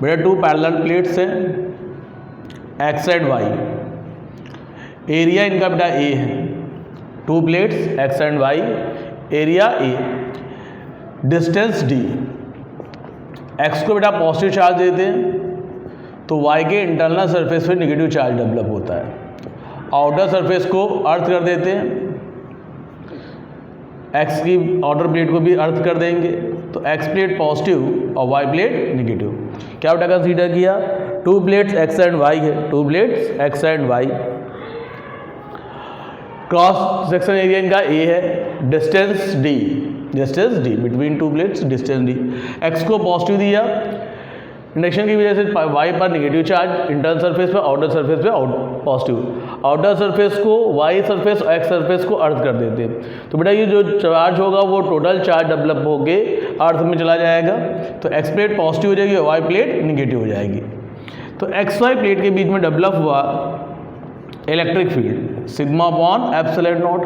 बेटा two parallel plates हैं X and Y, area इनका बेटा ए है, two plates X and Y, area A, distance D. X को बेटा पॉजिटिव चार्ज देते हैं तो वाई के इंटरनल सरफेस पे नेगेटिव चार्ज डेवलप होता है, आउटर सरफेस को अर्थ कर देते हैं, एक्स की आउटर प्लेट को भी अर्थ कर देंगे, तो एक्स प्लेट पॉजिटिव और वाई प्लेट नेगेटिव। क्या बेटा कंसीडर किया, two plates X and Y है, two plates X and Y, cross section area इनका ए है, distance D, distance D between two plates, distance D. X को positive दिया, induction की वजह से वाई पर नेगेटिव चार्ज इंटरनल सरफेस पे, आउटर सरफेस पे पॉजिटिव, आउटर सरफेस को वाई सरफेस और एक्स सरफेस को अर्थ कर देते हैं। तो बेटा ये जो चार्ज होगा वो टोटल चार्ज डेवलप होके अर्थ में चला जाएगा, तो एक्स प्लेट पॉजिटिव हो जाएगी और वाई प्लेट नेगेटिव हो जाएगी। तो एक्स वाई प्लेट के बीच में डेवलप हुआ electric field sigma upon epsilon nought,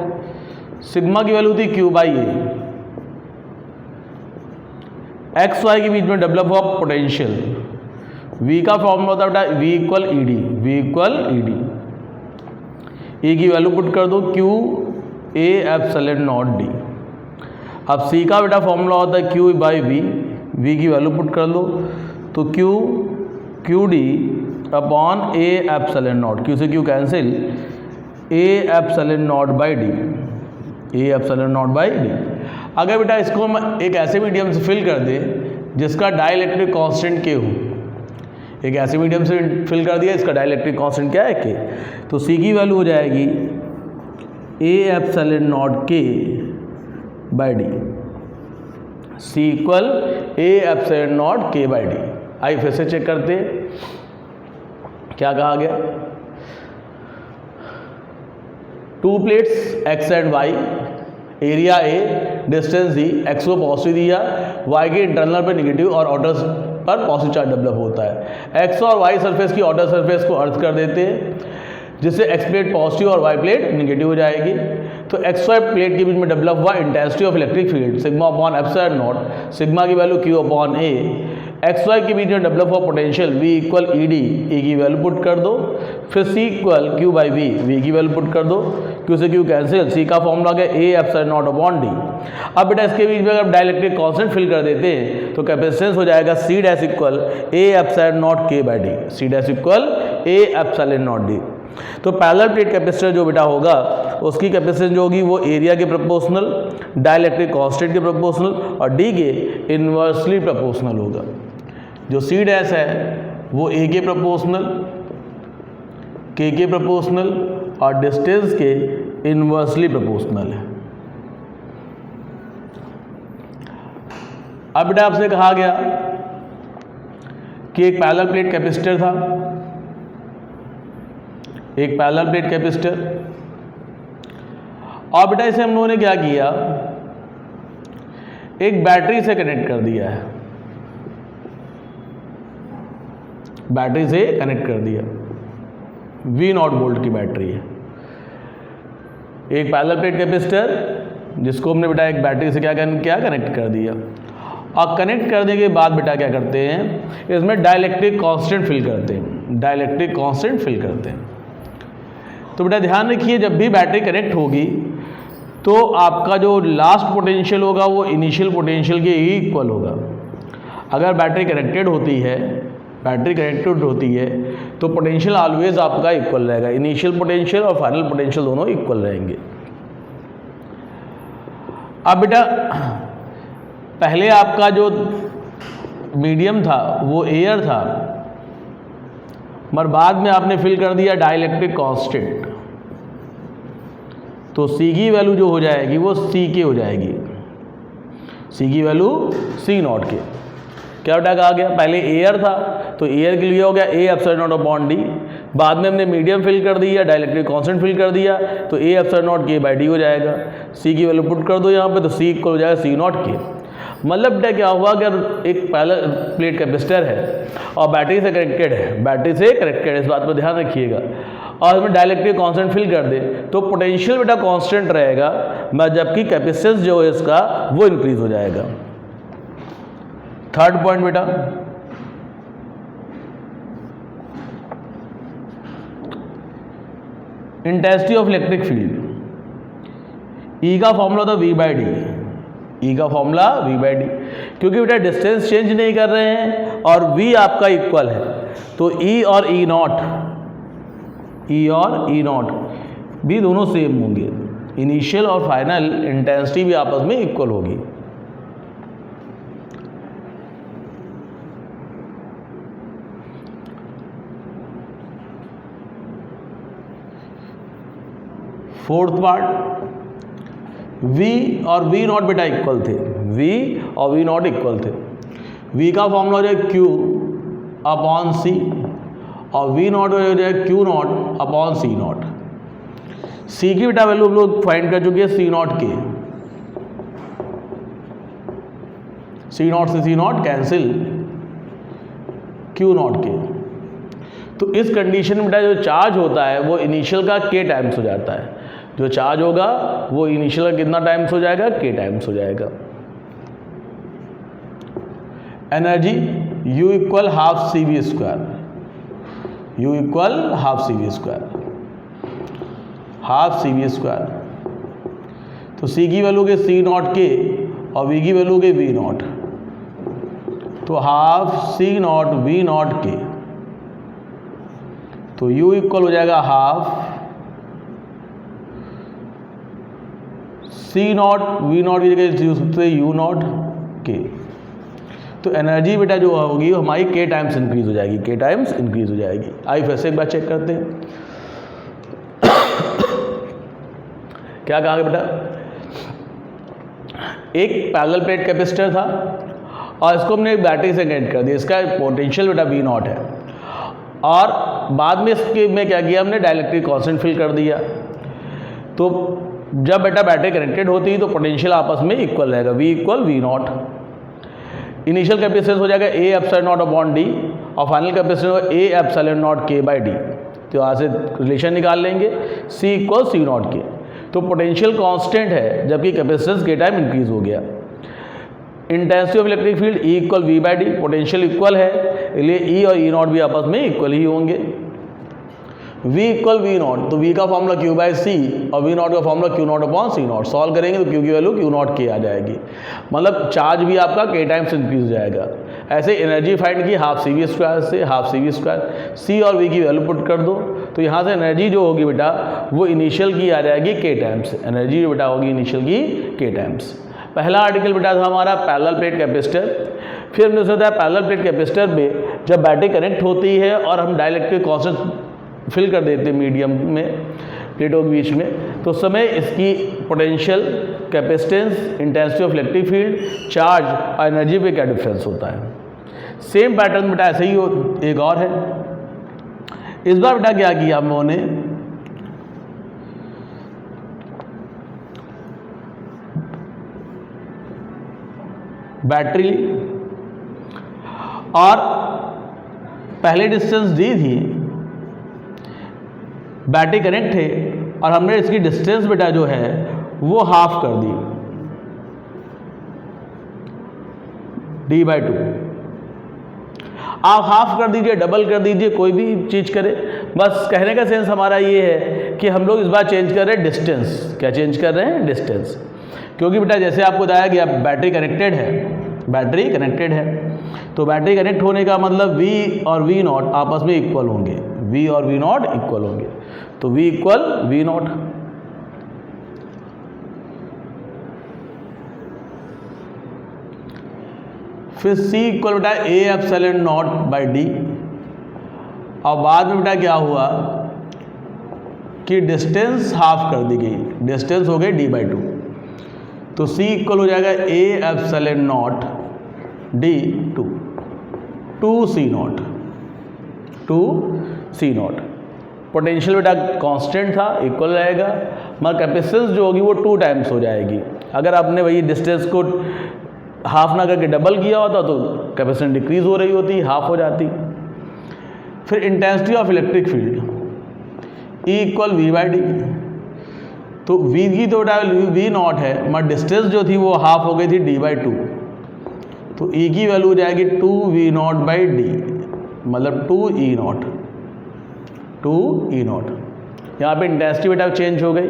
sigma की वैल्यू थी Q by A, X Y के बीच में डेवलप हुआ पोटेंशियल, V का फॉर्मूला होता है बेटा V equal E D, V equal E D, E की वैल्यू पुट कर दो Q A epsilon not D। अब C का बेटा फॉर्मूला होता है Q बाई V, V की वैल्यू पुट कर दो तो Q D upon A epsilon not, Q से Q cancel, A epsilon naught by D, A epsilon naught by D। अगर बेटा इसको हम एक ऐसे मीडियम से फिल कर दें जिसका डाइलेक्ट्रिक कांस्टेंट के हो, एक ऐसे मीडियम से फिल कर दिया, इसका डाइलेक्ट्रिक कांस्टेंट क्या है के, तो C की वैल्यू हो जाएगी A एप्सिलॉन नॉट के by D, C equal A epsilon nought के बाई डी। आइए फिर से चेक करते हैं क्या कहा गया, two plates X and Y, area A, distance D, X को पॉजिटिव दिया, वाई के इंटरनल पे नेगेटिव और आउटर पर पॉजिटिव चार्ज डेवलप होता है। एक्स और वाई सरफेस की आउटर सरफेस को अर्थ कर देते हैं जिससे एक्स प्लेट पॉजिटिव और वाई प्लेट नेगेटिव हो जाएगी। तो एक्स वाई प्लेट के बीच में डेवलप हुआ intensity of electric field sigma upon epsilon nought, sigma की वैल्यू क्यू अपॉन ए, एक्स वाई के बीच में डेवलप हुआ potential V equal E D, E की वैल्यू पुट कर दो, फिर C equal Q by V, V की वैल्यू पुट कर दो, Q से Q कैंसिल, C का फॉर्मूला गया A epsilon naught upon D। अब बेटा इसके बीच में अगर डाइलेक्ट्रिक कांस्टेंट फिल कर देते हैं तो कैपेसिटेंस हो जाएगा C dash equal A epsilon not K by D, C dash equal A epsilon not D। तो पैरेलल प्लेट कैपेसिटर जो बेटा होगा उसकी कैपेसिटेंस जो होगी वो एरिया के प्रोपोर्शनल, डाइलेक्ट्रिक कांस्टेंट के प्रोपोर्शनल और D के इन्वर्सली प्रोपोर्शनल होगा। जो C डैश है वो A के प्रोपोर्शनल, K के प्रोपोर्शनल और डिस्टेंस के इन्वर्सली प्रोपोर्शनल है। अब बेटा आपसे कहा गया कि एक पैरेलल प्लेट कैपेसिटर था, एक पैरेलल प्लेट कैपेसिटर, और बेटा इसे हम लोगों ने क्या किया, एक बैटरी से कनेक्ट कर दिया है, बैटरी से कनेक्ट कर दिया, V0 वोल्ट की बैटरी है। एक पैरेलल प्लेट कैपेसिटर जिसको हमने बेटा एक बैटरी से क्या कनेक्ट कर दिया, और कनेक्ट करने के बाद बेटा क्या करते हैं, इसमें डाइलेक्ट्रिक कांस्टेंट फिल करते हैं, डाइलेक्ट्रिक कांस्टेंट फिल करते हैं। तो बेटा ध्यान रखिए जब भी बैटरी कनेक्ट होगी तो आपका जो लास्ट पोटेंशियल होगा वो इनिशियल पोटेंशियल के ही इक्वल होगा। अगर बैटरी कनेक्टेड होती है, बैटरी कनेक्टेड होती है तो पोटेंशियल ऑलवेज आपका इक्वल रहेगा, इनिशियल पोटेंशियल और फाइनल पोटेंशियल दोनों इक्वल रहेंगे। अब बेटा पहले आपका जो मीडियम था वो एयर था, मगर बाद में आपने फिल कर दिया डाइलेक्ट्रिक कांस्टेंट, तो C की वैल्यू जो हो जाएगी वो C के हो जाएगी, C की वैल्यू C0 के। क्या बेटा कहा गया, पहले एयर था तो एयर के लिए हो गया A epsilon naught upon D, बाद में हमने मीडियम फिल कर दिया, डाइलेक्ट्रिक कांस्टेंट फिल कर दिया तो A epsilon not K by D हो जाएगा। C की वैल्यू पुट कर दो यहाँ पे तो C इक्वल हो जाएगा C0 के। मतलब बेटा क्या हुआ, अगर एक पैरेलल प्लेट कैपेसिटर है और बैटरी से कनेक्टेड है, बैटरी से कनेक्टेड है, इस बात पर ध्यान रखिएगा, और इसमें डाइलेक्ट्रिक कांस्टेंट फिल कर दे तो पोटेंशियल बेटा कांस्टेंट रहेगा, जबकि कैपेसिटेंस जो है इसका वो इंक्रीज हो जाएगा। थर्ड पॉइंट बेटा, इंटेंसिटी ऑफ इलेक्ट्रिक फील्ड, ई का फॉर्मूला था वी बाई डी, ई का फॉर्मूला वी बाई डी, क्योंकि बेटा डिस्टेंस चेंज नहीं कर रहे हैं और वी आपका इक्वल है, तो ई और ई नॉट भी दोनों सेम होंगे, इनिशियल और फाइनल इंटेंसिटी भी आपस में इक्वल होगी। फोर्थ पार्ट, V और V नॉट बेटा इक्वल थे, V और V नॉट इक्वल थे। V का फॉर्मूला हो जाए Q अपॉन C और V नॉट हो जाए Q not upon C naught. C की बेटा वैल्यू हम लोग फाइंड कर चुके हैं C नॉट के, C नॉट से C naught cancel, Q not के। तो इस कंडीशन में बेटा जो चार्ज होता है वो इनिशियल का K टाइम्स हो जाता है, जो चार्ज होगा वो इनिशियल का कितना टाइम्स हो जाएगा, K टाइम्स हो जाएगा। Energy U equal half C V square, U equal half C V square, half C V square. तो C की वैल्यू के C नॉट के और V की वैल्यू के V नॉट, तो half C not V nought के, तो U इक्वल हो जाएगा half C not V nought की जगह यूज करते हैं U नॉट के। तो एनर्जी बेटा जो होगी हमारी K टाइम्स इंक्रीज हो जाएगी, K टाइम्स इंक्रीज हो जाएगी। आइए फिर से एक बार चेक करते हैं। क्या कहा बेटा, एक पैरेलल प्लेट कैपेसिटर था और इसको हमने एक बैटरी से कनेक्ट कर दिया, इसका पोटेंशियल बेटा V नॉट है, और बाद में इसके में क्या किया हमने, डाइलेक्ट्रिक कांस्टेंट फिल कर दिया। तो जब बेटा बैटरी कनेक्टेड होती है तो पोटेंशियल आपस में इक्वल रहेगा, V equal V not. Initial capacitance हो जाएगा A epsilon naught upon D और फाइनल कैपेसिटेंस होगा A epsilon not K by D। तो यहाँ से रिलेशन निकाल लेंगे, C इक्वल C नॉट के। तो पोटेंशियल कांस्टेंट है जबकि कैपेसिटेंस के टाइम इंक्रीज हो गया। Intensity of electric field E equal V by D, potential equal है इसलिए E और E नॉट भी आपस में इक्वल ही होंगे। V इक्वल V नॉट, तो V का फॉर्मूला Q बाई C और V नॉट का formula Q not upon C not. Solve करेंगे तो Q की वैल्यू Q नॉट K आ जाएगी, मतलब चार्ज भी आपका K टाइम्स इंक्रीज हो जाएगा। ऐसे एनर्जी फाइंड की हाफ सी वी स्क्वायर से, half C V square, C और V की वैल्यू पुट कर दो, तो यहाँ से एनर्जी जो होगी बेटा वो इनिशियल की आ जाएगी K टाइम्स, एनर्जी बेटा होगी इनिशियल की K टाइम्स। पहला आर्टिकल बेटा था हमारा पैरेलल प्लेट कैपेसिटर। फिर हमने सोचा पैरेलल प्लेट कैपेसिटर में जब बैटरी कनेक्ट होती है और हम डाइलेक्ट्रिक कांस्टेंट फिल कर देते हैं मीडियम में, प्लेटों के बीच में, तो उस समय इसकी potential, capacitance, intensity of electric field, charge और एनर्जी पे क्या डिफरेंस होता है। सेम पैटर्न बेटा ऐसे ही हो, एक और है। इस बार बेटा क्या किया हम लोगों ने, बैटरी और पहले डिस्टेंस दी थी, बैटरी कनेक्ट है और हमने इसकी डिस्टेंस बेटा जो है वो हाफ कर दी, D बाई 2। आप हाफ कर दीजिए, डबल कर दीजिए, कोई भी चीज़ करें, बस कहने का सेंस हमारा ये है कि हम लोग इस बार चेंज कर रहे हैं डिस्टेंस। क्या चेंज कर रहे हैं, डिस्टेंस, क्योंकि बेटा जैसे आपको बताया कि अब बैटरी कनेक्टेड है, बैटरी कनेक्टेड है, तो बैटरी कनेक्ट होने का मतलब V और V नॉट आपस में इक्वल होंगे, V और V नॉट इक्वल होंगे, तो V इक्वल V नॉट। फिर C इक्वल बेटा A epsilon naught by D, और बाद में बेटा क्या हुआ कि डिस्टेंस हाफ कर दी गई, डिस्टेंस हो गई D बाई 2, तो C इक्वल हो जाएगा A epsilon not D 2 C not, 2 C not. Potential बेटा कांस्टेंट था, इक्वल रहेगा, मगर कैपेसिटेंस जो होगी वो 2 टाइम्स हो जाएगी। अगर आपने वही डिस्टेंस को हाफ ना करके डबल किया होता तो कैपेसिटेंस डिक्रीज हो रही होती, हाफ हो जाती। फिर intensity of electric field E equal V by D, तो V की तो V नॉट है, मगर डिस्टेंस जो थी वो हाफ हो गई थी D बाई 2, तो E की वैल्यू हो जाएगी 2 V नॉट बाई D, मतलब 2 E नॉट, 2 E नॉट। यहाँ पे इंटेंसिटी बेटा चेंज हो गई।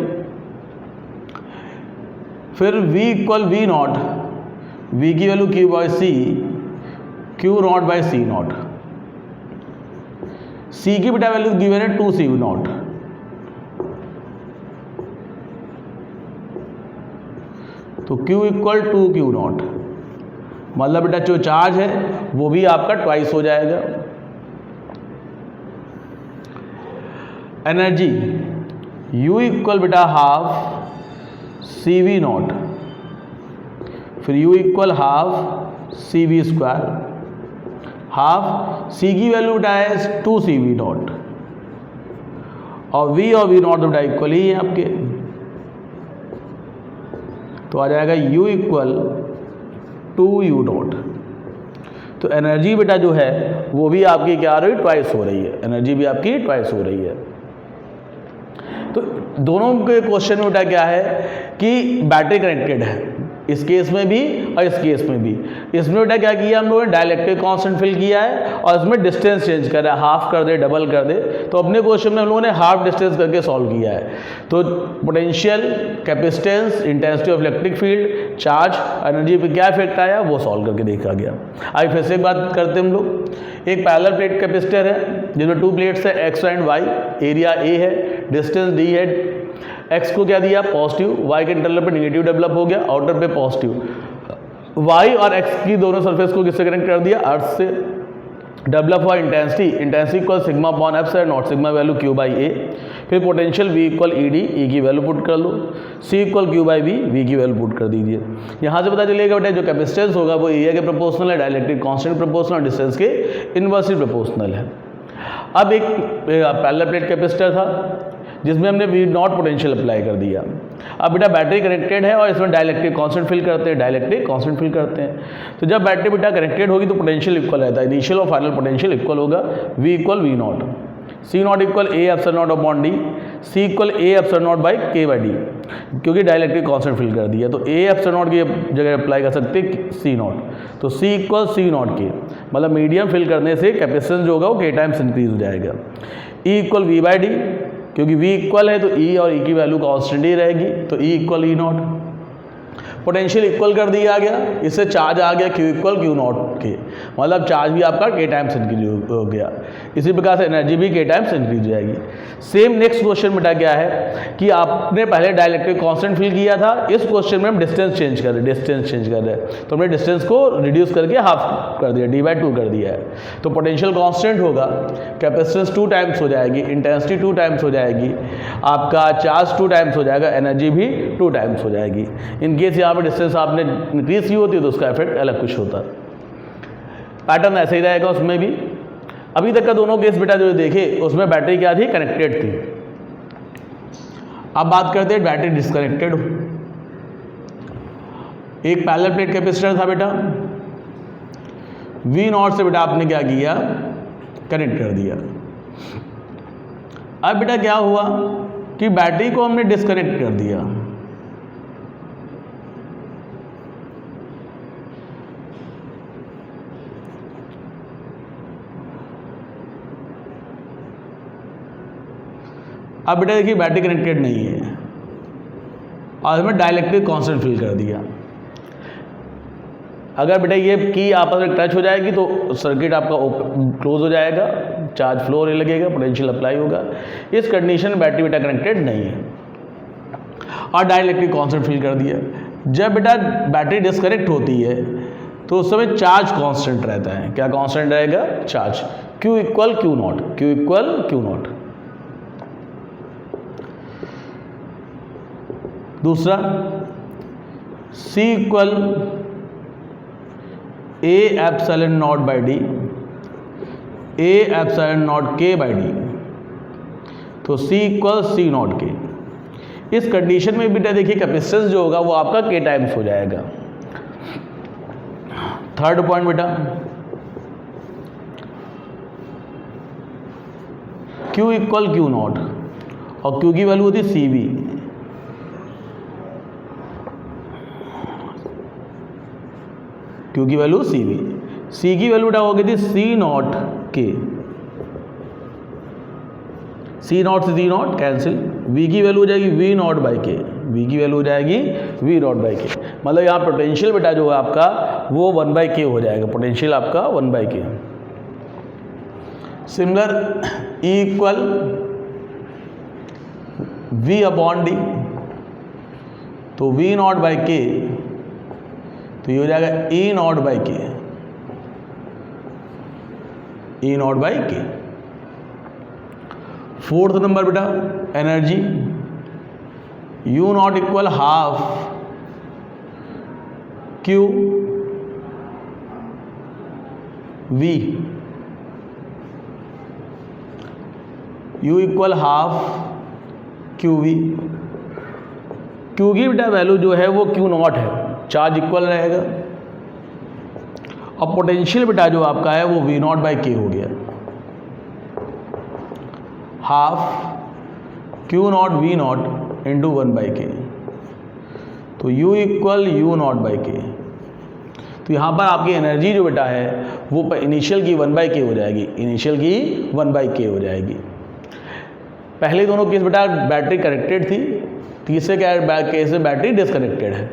फिर V equal V nought, V की value Q by C, Q nought by C nought. C की बेटा वैल्यू गिवन है 2C नॉट, तो Q इक्वल 2Q नॉट, मतलब बेटा जो चार्ज है वो भी आपका ट्वाइस हो जाएगा। एनर्जी U इक्वल बेटा हाफ CV नॉट, फिर U equal half CV square, half C की वैल्यू बेटा है 2CV नॉट, और V और V नॉट बेटा इक्वल ही है आपके, तो आ जाएगा U इक्वल 2U नॉट। तो एनर्जी बेटा जो है वो भी आपकी क्या आ रही है, ट्वाइस हो रही है, एनर्जी भी आपकी ट्वाइस हो रही है। तो दोनों के क्वेश्चन में बेटा क्या है कि बैटरी कनेक्टेड है, इस केस में भी और इस केस में भी। इसमें बेटा क्या किया हम लोगों ने, डाइलेक्ट्रिक कांस्टेंट फिल किया है और इसमें डिस्टेंस चेंज कर रहा है, हाफ कर दे डबल कर दे। तो अपने क्वेश्चन में हम लोगों ने हाफ डिस्टेंस करके सॉल्व किया है। तो potential, capacitance, intensity of electric field, charge, energy पे क्या इफेक्ट आया वो सॉल्व करके देखा गया। आइए फिर से एक बात करते हैं हम लोग। एक पैरेलल प्लेट कैपेसिटर है जिसमें 2 प्लेट्स है X and Y, area A है, डिस्टेंस डी है। एक्स को क्या दिया, पॉजिटिव, वाई के इंटरनल पे नेगेटिव डेवलप हो गया, आउटर पे पॉजिटिव। वाई और एक्स की दोनों सरफेस को किससे कनेक्ट कर दिया, अर्थ से। डेवलप हुआ intensity, intensity equal sigma upon F से, naught sigma value Q by A. फिर potential V equal E D, E की वैल्यू पुट कर लो, C equal Q by V की वैल्यू पुट कर दीजिए। यहाँ से पता चलेगा बेटा जो कैपेसिटेंस होगा वो एरिया के प्रोपोर्शनल है, डाइलेक्ट्रिक कांस्टेंट प्रोपोर्शनल, डिस्टेंस के इनवर्सली प्रोपोर्शनल है। अब एक पैरेलल प्लेट कैपेसिटर था जिसमें हमने V नॉट पोटेंशियल अप्लाई कर दिया। अब बेटा बैटरी कनेक्टेड है और इसमें डाइलेक्ट्रिक कांस्टेंट फिल करते हैं, डाइलेक्ट्रिक कांस्टेंट फिल करते हैं। तो जब बैटरी बेटा कनेक्टेड होगी तो पोटेंशियल इक्वल रहता है, इनिशियल और फाइनल पोटेंशियल इक्वल होगा। V equal V naught, C naught equal A epsilon naught upon D, C equal A epsilon naught by K by D, क्योंकि डाइलेक्ट्रिक कांस्टेंट फिल कर दिया। तो A एप्सिलॉन नॉट की जगह apply कर सकते हैं C नॉट, तो C इक्वल C नॉट के, मतलब मीडियम फिल करने से कैपेसिटेंस जो होगा वो K टाइम्स इंक्रीज हो जाएगा। E equal V by D, क्योंकि V इक्वल है तो E और E की वैल्यू कांस्टेंट ही रहेगी, तो E equal E not. Potential equal कर दिया गया, इससे चार्ज आ गया Q इक्वल Q नॉट के, मतलब चार्ज भी आपका K टाइम्स इंक्रीज हो गया। इसी प्रकार से एनर्जी भी K टाइम्स इंक्रीज हो जाएगी। सेम नेक्स्ट क्वेश्चन बेटा क्या है कि आपने पहले डाइलेक्ट्रिक कांस्टेंट फिल किया था, इस क्वेश्चन में हम डिस्टेंस चेंज कर रहे हैं, तो हमने डिस्टेंस को रिड्यूस करके हाफ कर दिया, D/2 कर दिया है। तो पोटेंशियल कांस्टेंट होगा, कैपेसिटेंस 2 टाइम्स हो जाएगी, इंटेंसिटी 2 टाइम्स हो जाएगी, आपका चार्ज 2 टाइम्स हो जाएगा, एनर्जी भी 2 टाइम्स हो जाएगी। इन केस यहाँ पर डिस्टेंस आपने इंक्रीज की होती है तो उसका इफेक्ट अलग कुछ होता। पैटर्न ऐसे ही रहेगा उसमें भी। अभी तक का दोनों केस बेटा जो देखे उसमें बैटरी क्या थी, कनेक्टेड थी। अब बात करते हैं बैटरी डिस्कनेक्टेड हो। एक पैरेलल प्लेट कैपेसिटर था बेटा, V नॉट से बेटा आपने क्या किया, कनेक्ट कर दिया। अब बेटा क्या हुआ कि बैटरी को हमने डिस्कनेक्ट कर दिया। अब बेटा देखिए बैटरी कनेक्टेड नहीं है और हमें डाइलेक्ट्रिक कांस्टेंट फिल कर दिया। अगर बेटा ये की आपस में टच हो जाएगी तो सर्किट आपका क्लोज हो जाएगा, चार्ज फ्लो होने लगेगा, पोटेंशियल अप्लाई होगा। इस कंडीशन में बैटरी बेटा कनेक्टेड नहीं है और डाइलेक्ट्रिक कांस्टेंट फिल कर दिया। जब बेटा बैटरी डिस्कनेक्ट होती है तो उस समय चार्ज कांस्टेंट रहता है। क्या कांस्टेंट रहेगा, charge, Q equal Q not, Q equal Q not. दूसरा C equal A epsilon naught by D, A epsilon not K by D, तो C इक्वल C नॉट के। इस कंडीशन में बेटा देखिए कैपेसिटेंस जो होगा वो आपका K टाइम्स हो जाएगा। थर्ड पॉइंट बेटा Q इक्वल Q नॉट और Q की वैल्यू होती है CV, Q की वैल्यू CV, C की वैल्यू क्या हो गई थी C नॉट के। सी नॉट से सी नॉट कैंसिल, वी की वैल्यू हो जाएगी वी नॉट बाई के, वी की वैल्यू हो जाएगी वी नॉट बाई के। मतलब यहाँ पोटेंशियल बेटा जो है आपका वो 1 बाई के हो जाएगा, पोटेंशियल आपका 1 by K. Similar E equal V upon D, तो V नॉट बाई के, तो ये हो जाएगा E naught by K, E naught by K. Fourth number बेटा energy U naught equal half Q V, U equal half Q V. Q की बेटा value जो है वो क्यू नॉट है, चार्ज इक्वल रहेगा, और पोटेंशियल बेटा जो आपका है वो वी नॉट बाई के हो गया, half Q naught V naught into 1 by K, तो U equal U naught by K. तो यहाँ पर आपकी एनर्जी जो बेटा है वो इनिशियल की 1 बाई के हो जाएगी, इनिशियल की 1 बाई के हो जाएगी। पहले दोनों केस बेटा बैटरी कनेक्टेड थी, तीसरे केस में बैटरी डिसकनेक्टेड है।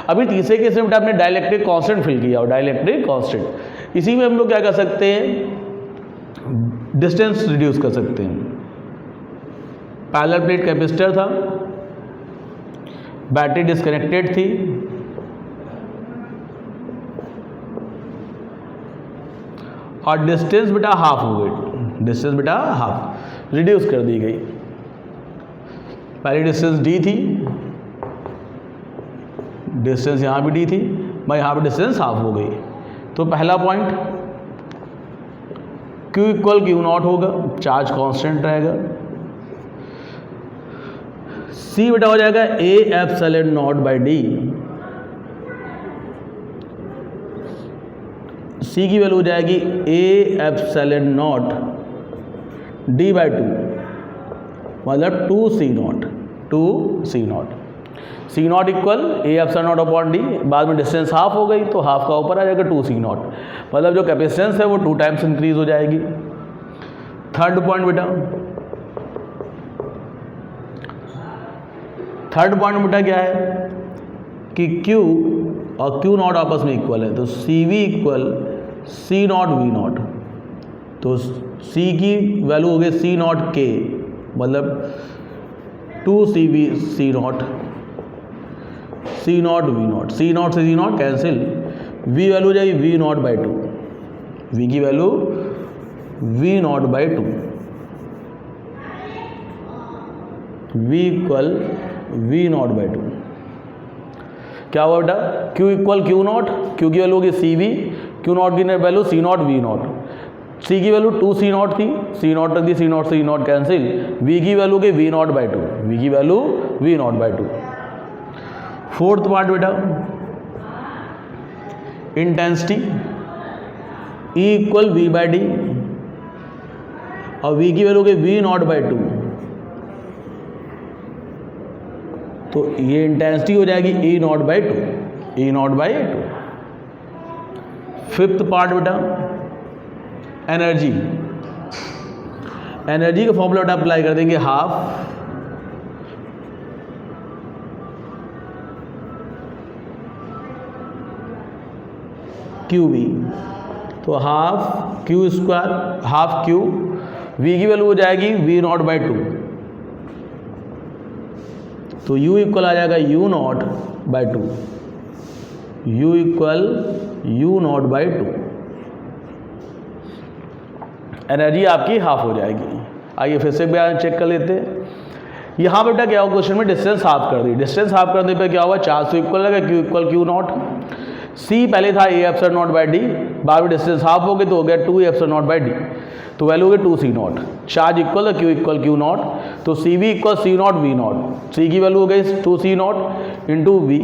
अभी तीसरे केस में बेटा आपने डाइलेक्ट्रिक कांस्टेंट फिल किया, और डाइलेक्ट्रिक कांस्टेंट इसी में हम लोग क्या कर सकते हैं, डिस्टेंस रिड्यूस कर सकते हैं। पैरेलल प्लेट कैपेसिटर था, बैटरी डिसकनेक्टेड थी, और डिस्टेंस बेटा हाफ हो गई, डिस्टेंस बेटा हाफ रिड्यूस कर दी गई। पहली डिस्टेंस डी थी, डिस्टेंस यहाँ भी डी थी, मैं यहाँ पे डिस्टेंस हाफ हो गई। तो पहला point Q equal Q not होगा, चार्ज कांस्टेंट रहेगा। C बेटा हो जाएगा A epsilon naught by D, C की वैल्यू हो जाएगी A epsilon not D by 2, मतलब 2C not, 2C not. C naught equal A epsilon naught upon D, बाद में डिस्टेंस हाफ हो गई तो हाफ का ऊपर आ जाएगा 2C नॉट, मतलब जो कैपेसिटेंस है वो 2 टाइम्स इंक्रीज हो जाएगी। थर्ड पॉइंट बेटा, थर्ड पॉइंट बेटा क्या है कि Q और Q नॉट आपस में इक्वल है, तो CV equal C not V nought, तो C की वैल्यू हो गई C नॉट K, मतलब 2CV C naught, C not V naught, C naught से C naught cancel, V value हो जाएगी V नॉट बाई 2, V की value V naught by 2, V equal V naught by 2। क्या हुआ बेटा, Q equal Q not, Q की value होगी CV, Q not की value C not V naught, C की वैल्यू 2C नॉट थी, C naught रख दी, C नॉट से C नॉट कैंसिल, V की वैल्यू होगी V नॉट बाई 2, V की value V naught by 2। Fourth part बेटा intensity E equal V by D, और V की वैल्यू होगी V नॉट बाई 2, तो ये इंटेंसिटी हो जाएगी E naught by 2, E naught by 2। Fifth part बेटा एनर्जी, एनर्जी का फॉर्मूला बेटा अप्लाई कर देंगे हाफ क्यू वी, तो half Q square, half Q, V की वैल्यू हो जाएगी वी नॉट बाई 2, तो U इक्वल आ जाएगा U not by 2, U equal U not by 2, energy आपकी हाफ हो जाएगी। आइए फिर से बयान चेक कर लेते हैं। यहाँ बेटा क्या हुआ, क्वेश्चन में डिस्टेंस हाफ कर दी, डिस्टेंस हाफ करने पे क्या हुआ, चार्ज तो इक्वल लगा, Q equal Q not, C पहले था A epsilon naught by D, बाद में डिस्टेंस हाफ हो गया तो हो गया 2 एप्सिलॉन नॉट बाई डी, तो वैल्यू हो गई 2C naught, charge equal Q equal Q naught, तो CV equal C not V naught, C की वैल्यू हो गई 2C naught into V,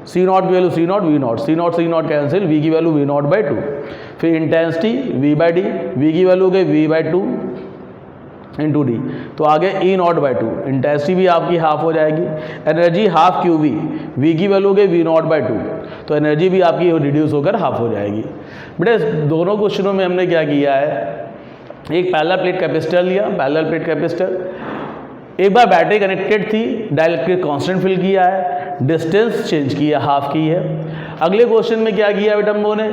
C naught की value C not V naught, C naught C naught cancel, V की value V naught by 2, फिर intensity V by D, V की value हो गई V by 2 into D, तो आगे E naught by 2, intensity भी आपकी हाफ हो जाएगी, energy half Q V, V की वैल्यू हो गई V नॉट बाई 2, तो एनर्जी भी आपकी रिड्यूस होकर हाफ हो जाएगी। बेटा दोनों क्वेश्चनों में हमने क्या किया है, एक पैरेलल प्लेट कैपेसिटर लिया, पैरेलल प्लेट कैपेसिटर, एक बार बैटरी कनेक्टेड थी, डाइलेक्ट्रिक कांस्टेंट फिल किया है, डिस्टेंस चेंज किया, हाफ की है। अगले क्वेश्चन में क्या किया बेटा हम लोगों ने,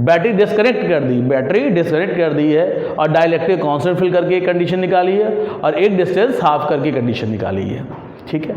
बैटरी डिस्कनेक्ट कर दी, बैटरी डिस्कनेक्ट कर दी है और डाइलेक्ट्रिक कांस्टेंट फिल करके एक कंडीशन निकाली है और एक डिस्टेंस हाफ करके कंडीशन निकाली है। ठीक है।